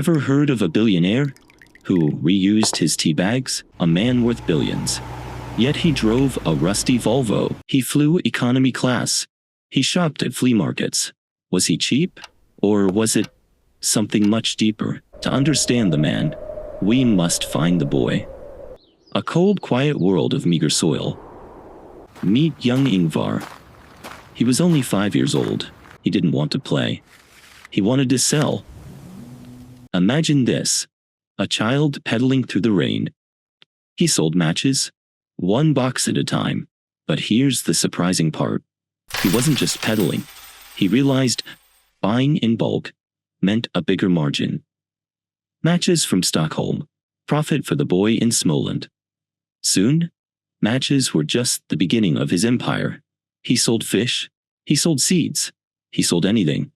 Ever heard of a billionaire who reused his tea bags? A man worth billions. Yet he drove a rusty Volvo. He flew economy class. He shopped at flea markets. Was he cheap? Or was it something much deeper? To understand the man, we must find the boy. A cold, quiet world of meager soil. Meet young Ingvar. He was only 5 years old. He didn't want to play. He wanted to sell. Imagine this. A child pedaling through the rain. He sold matches, one box at a time. But here's the surprising part. He wasn't just pedaling. He realized buying in bulk meant a bigger margin. Matches from Stockholm. Profit for the boy in Småland. Soon, matches were just the beginning of his empire. He sold fish. He sold seeds. He sold anything.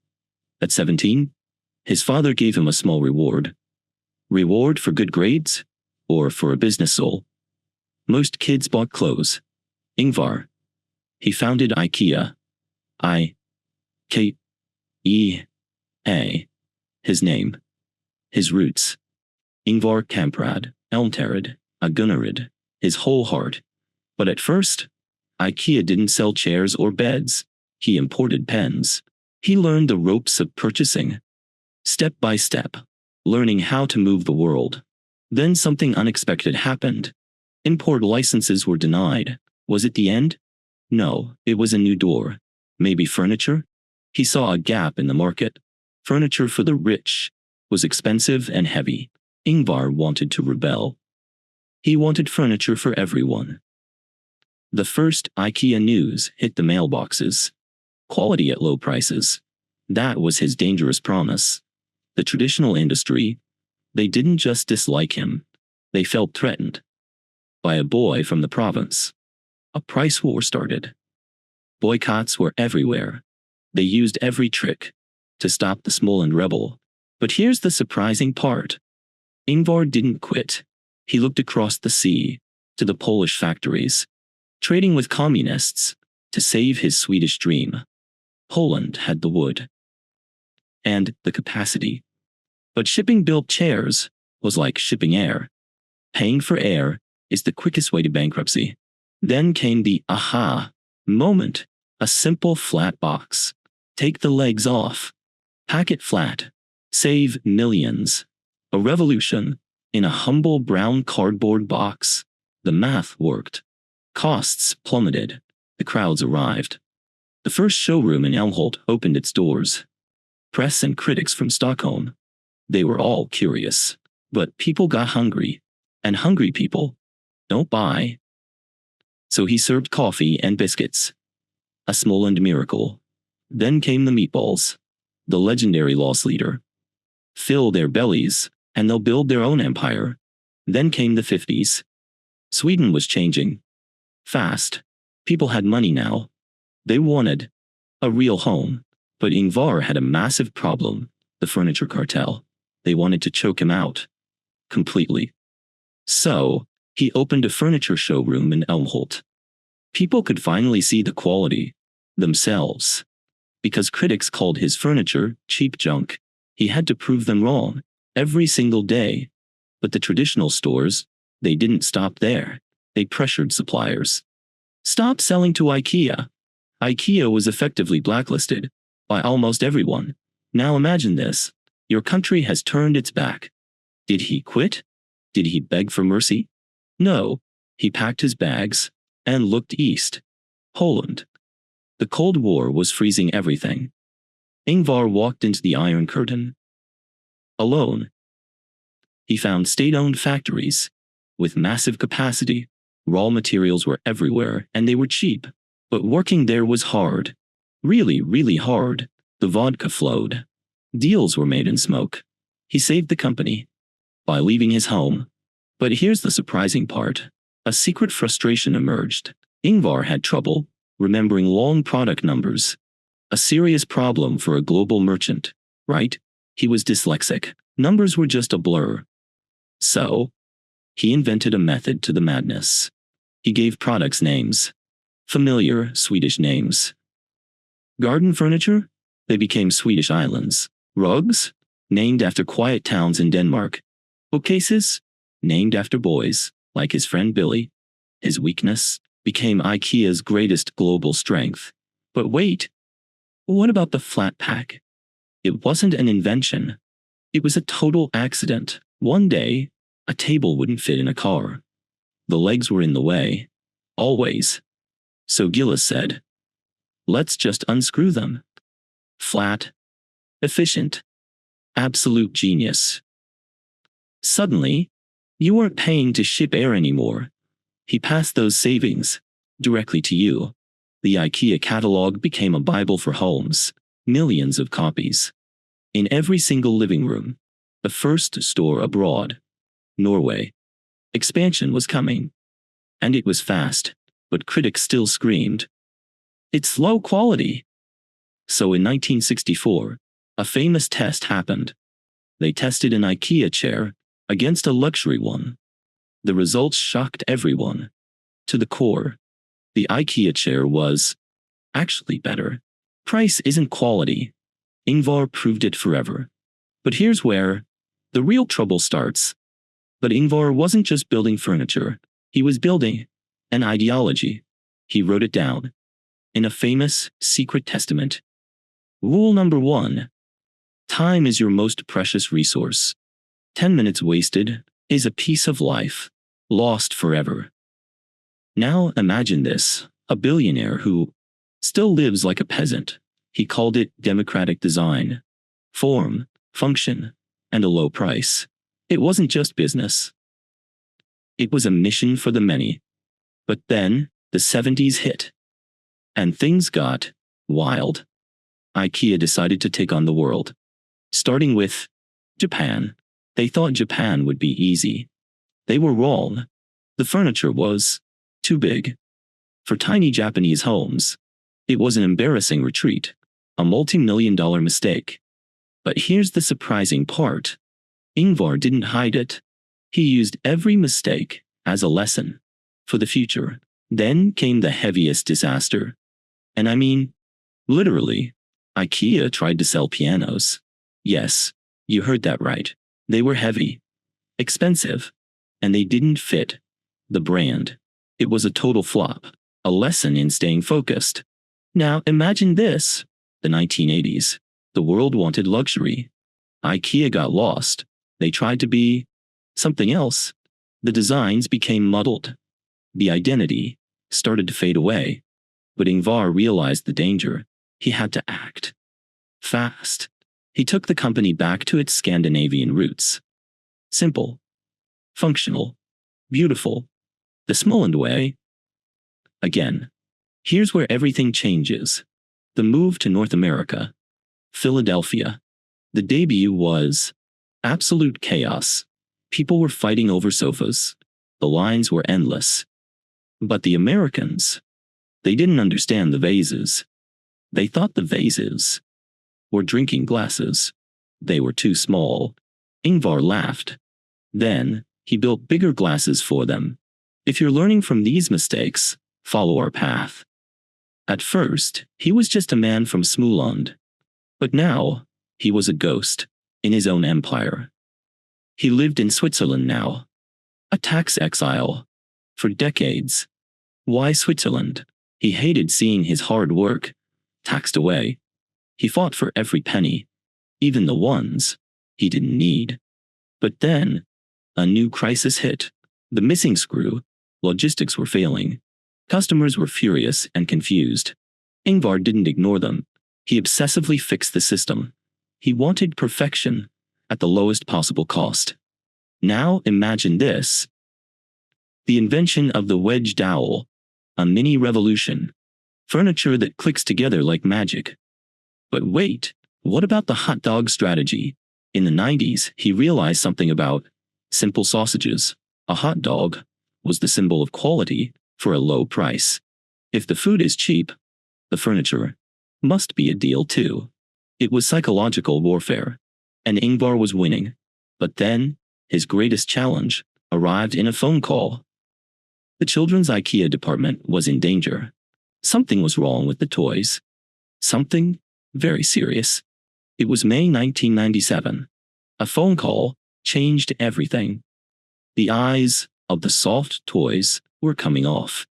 At 17, his father gave him a small reward. Reward for good grades? Or for a business soul? Most kids bought clothes. Ingvar. He founded IKEA. I-K-E-A. His name. His roots. Ingvar Kamprad, Elmtarid, a Gunnarid. His whole heart. But at first, IKEA didn't sell chairs or beds. He imported pens. He learned the ropes of purchasing. Step by step. Learning how to move the world. Then something unexpected happened. Import licenses were denied. Was it the end? No, it was a new door. Maybe furniture? He saw a gap in the market. Furniture for the rich was expensive and heavy. Ingvar wanted to rebel. He wanted furniture for everyone. The first IKEA news hit the mailboxes. Quality at low prices. That was his dangerous promise. The traditional industry, they didn't just dislike him. They felt threatened. By a boy from the province. A price war started. Boycotts were everywhere. They used every trick to stop the Småland rebel. But here's the surprising part. Ingvar didn't quit. He looked across the sea to the Polish factories, trading with communists to save his Swedish dream. Poland had the wood and the capacity. But shipping built chairs was like shipping air. Paying for air is the quickest way to bankruptcy. Then came the aha moment. A simple flat box. Take the legs off. Pack it flat. Save millions. A revolution in a humble brown cardboard box. The math worked. Costs plummeted. The crowds arrived. The first showroom in Älmhult opened its doors. Press and critics from Stockholm. They were all curious. But people got hungry. And hungry people don't buy. So he served coffee and biscuits. A Småland miracle. Then came the meatballs. The legendary loss leader. Fill their bellies, and they'll build their own empire. Then came the 50s. Sweden was changing. Fast. People had money now. They wanted a real home. But Ingvar had a massive problem. The furniture cartel. They wanted to choke him out. Completely. So, he opened a furniture showroom in Älmhult. People could finally see the quality themselves. Because critics called his furniture cheap junk, he had to prove them wrong every single day. But the traditional stores, they didn't stop there. They pressured suppliers. Stop selling to IKEA. IKEA was effectively blacklisted by almost everyone. Now imagine this. Your country has turned its back. Did he quit? Did he beg for mercy? No. He packed his bags and looked east. Poland. The Cold War was freezing everything. Ingvar walked into the Iron Curtain. Alone. He found state-owned factories with massive capacity. Raw materials were everywhere and they were cheap. But working there was hard. Really, really hard. The vodka flowed. Deals were made in smoke. He saved the company by leaving his home. But here's the surprising part. A secret frustration emerged. Ingvar had trouble remembering long product numbers. A serious problem for a global merchant, right? He was dyslexic. Numbers were just a blur. So, he invented a method to the madness. He gave products names. Familiar Swedish names. Garden furniture? They became Swedish islands. Rugs? named after quiet towns in Denmark. Bookcases, named after boys, like his friend Billy. His weakness became IKEA's greatest global strength. But wait, what about the flat pack? It wasn't an invention. It was a total accident. One day, a table wouldn't fit in a car. The legs were in the way. Always. So Gillis said, let's just unscrew them. Flat. Efficient. Absolute genius. Suddenly, you weren't paying to ship air anymore. He passed those savings directly to you. The IKEA catalog became a Bible for homes. Millions of copies. In every single living room. The first store abroad. Norway. Expansion was coming. And it was fast, but critics still screamed, it's low quality. So in 1964, a famous test happened. They tested an IKEA chair against a luxury one. The results shocked everyone. To the core, the IKEA chair was actually better. Price isn't quality. Ingvar proved it forever. But here's where the real trouble starts. But Ingvar wasn't just building furniture. He was building an ideology. He wrote it down in a famous secret testament. Rule number 1. Time is your most precious resource. 10 minutes wasted is a piece of life lost forever. Now imagine this, a billionaire who still lives like a peasant. He called it democratic design, form, function, and a low price. It wasn't just business. It was a mission for the many. But then, the 70s hit. And things got wild. IKEA decided to take on the world. Starting with Japan. They thought Japan would be easy. They were wrong. The furniture was too big. For tiny Japanese homes, it was an embarrassing retreat, a multi-million-dollar mistake. But here's the surprising part. Ingvar didn't hide it. He used every mistake as a lesson for the future. Then came the heaviest disaster. And I mean, literally, IKEA tried to sell pianos. Yes, you heard that right. They were heavy, expensive, and they didn't fit the brand. It was a total flop, a lesson in staying focused. Now imagine this, the 1980s. The world wanted luxury. IKEA got lost. They tried to be something else. The designs became muddled. The identity started to fade away. But Ingvar realized the danger. He had to act fast. He took the company back to its Scandinavian roots. Simple, functional, beautiful, the Småland way. Again, here's where everything changes. The move to North America. Philadelphia. The debut was absolute chaos. People were fighting over sofas. The lines were endless. But the Americans, they didn't understand the vases. They thought the vases were drinking glasses. They were too small. Ingvar laughed. Then, he built bigger glasses for them. If you're learning from these mistakes, follow our path. At first, he was just a man from Småland. But now, he was a ghost in his own empire. He lived in Switzerland now. A tax exile. For decades. Why Switzerland? He hated seeing his hard work taxed away. He fought for every penny, even the ones he didn't need. But then, a new crisis hit. The missing screw. Logistics were failing. Customers were furious and confused. Ingvar didn't ignore them. He obsessively fixed the system. He wanted perfection at the lowest possible cost. Now imagine this. The invention of the wedge dowel. A mini revolution. Furniture that clicks together like magic. But wait, what about the hot dog strategy? In the 90s, he realized something about simple sausages. A hot dog was the symbol of quality for a low price. If the food is cheap, the furniture must be a deal too. It was psychological warfare, and Ingvar was winning. But then, his greatest challenge arrived in a phone call. The children's IKEA department was in danger. Something was wrong with the toys. Something very serious. It was May 1997. A phone call changed everything. The eyes of the soft toys were coming off.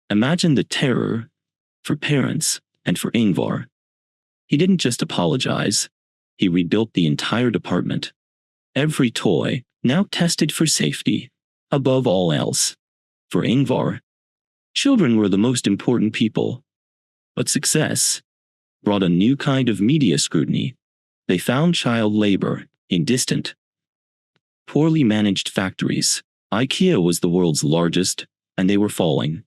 Imagine the terror for parents and for Ingvar. He didn't just apologize, he rebuilt the entire department. Every toy now tested for safety, above all else. For Ingvar, children were the most important people. But success brought a new kind of media scrutiny. They found child labor in distant, poorly managed factories. IKEA was the world's largest, and they were falling.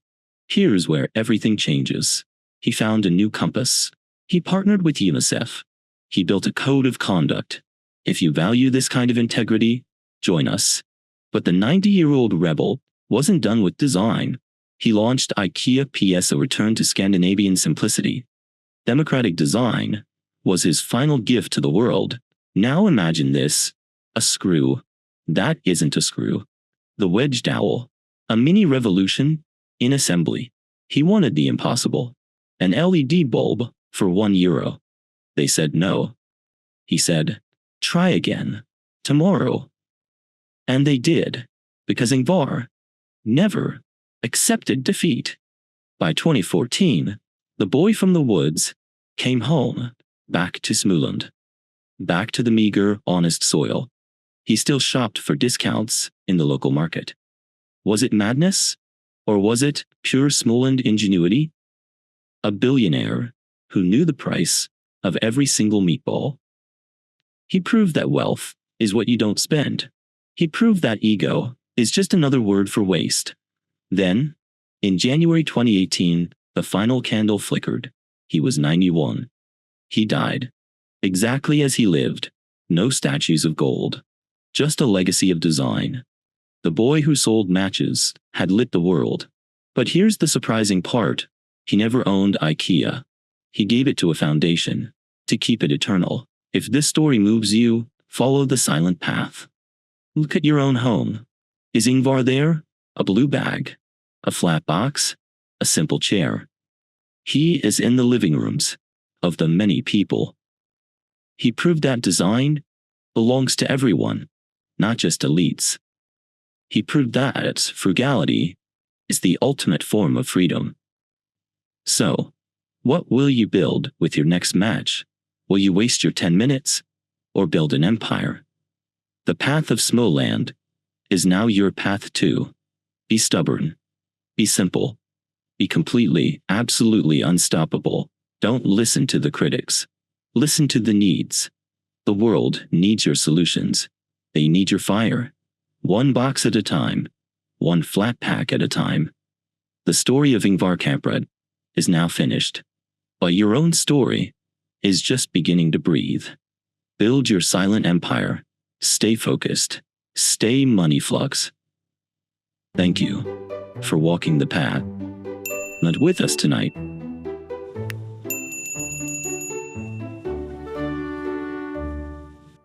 Here's where everything changes. He found a new compass. He partnered with UNICEF. He built a code of conduct. If you value this kind of integrity, join us. But the 90-year-old rebel wasn't done with design. He launched IKEA PS, a return to Scandinavian simplicity. Democratic design was his final gift to the world. Now imagine this: a screw. That isn't a screw. The wedge dowel. A mini revolution in assembly. He wanted the impossible. An LED bulb for €1. They said no. He said, try again. Tomorrow. And they did, because Ingvar never accepted defeat. By 2014, the boy from the woods came home, back to Småland, back to the meager, honest soil. He still shopped for discounts in the local market. Was it madness? Or was it pure Småland ingenuity? A billionaire who knew the price of every single meatball. He proved that wealth is what you don't spend. He proved that ego is just another word for waste. Then, in January 2018, the final candle flickered. He was 91. He died. Exactly as he lived. No statues of gold. Just a legacy of design. The boy who sold matches had lit the world. But here's the surprising part. He never owned IKEA. He gave it to a foundation to keep it eternal. If this story moves you, follow the silent path. Look at your own home. Is Ingvar there? A blue bag? A flat box? A simple chair? He is in the living rooms of the many people. He proved that design belongs to everyone, not just elites. He proved that frugality is the ultimate form of freedom. So, what will you build with your next match? Will you waste your 10 minutes or build an empire? The path of Småland is now your path too. Be stubborn. Be simple. Be completely, absolutely unstoppable. Don't listen to the critics. Listen to the needs. The world needs your solutions. They need your fire. One box at a time. One flat pack at a time. The story of Ingvar Kamprad is now finished. But your own story is just beginning to breathe. Build your silent empire. Stay focused. Stay money flux. Thank you for walking the path. Not with us tonight.